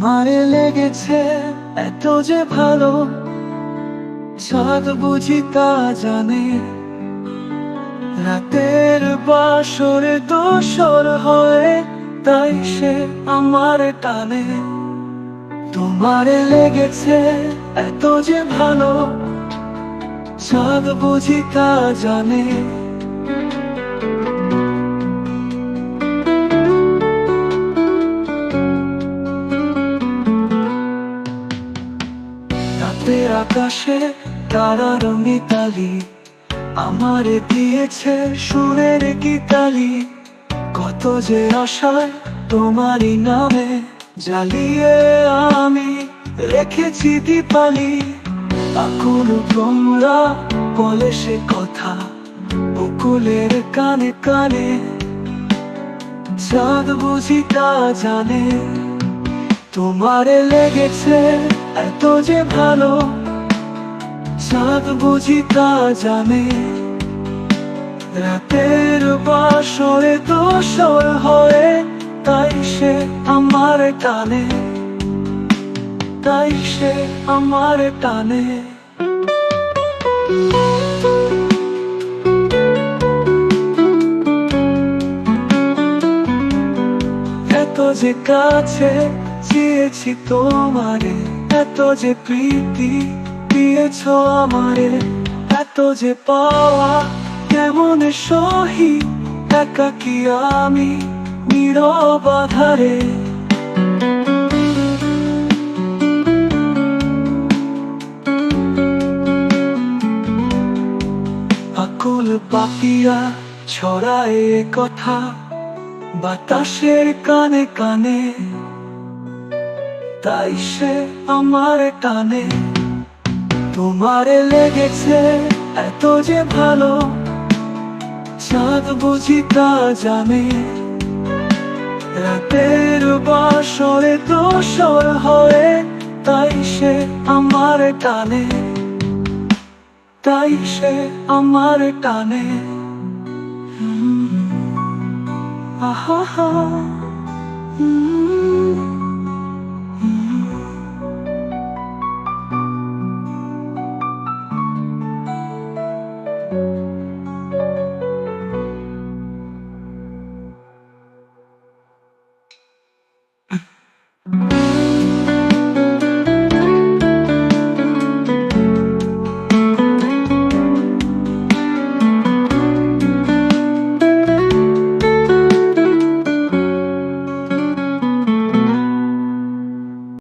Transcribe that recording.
তোমারে লেগেছে এত যে ভালো, চাঁদ বুঝি তা জানে। রাতের বাসরে দোসর হয়, তাই সে আমার টানে। তোমারে লেগেছে এত যে ভালো, চাঁদ বুঝি তা জানে। রাতের আকাশে তারার মিতালি আমারে দিয়েছে সুরের গীতালি। কত যে আশায় তোমারই নামে জ্বালিয়ে আমি রেখেছি দীপালি। আকুল তোমরা বলে সে কথা বকুলের কানে কানে, চাঁদ বুঝি তা জানে। তোমারে লেগেছে এত যে ভালো, চাঁদ বুঝি তা জানে। রাতের বাসরে দোসর হয়ে, তাই সে আমার টানে, তাই সে আমার টানে। এত যে কাছে চেয়েছি তোমারে, এত যে প্রীতি দিয়েছ আমারে, এত যে পাওয়া কেমন সহি একাকী আমি নীরব আধারে। আকুল পাপিয়া ছড়ায় এ কথা বাতাসের কানে কানে, তাই সে আমার টানে। তোমারে লেগেছে এত যে ভালো, চাঁদ বুঝি তা জানে। রাতের বাসরে দোসর হয়ে, তাই সে আমার টানে, তাই সে আমার টানে। আহা হা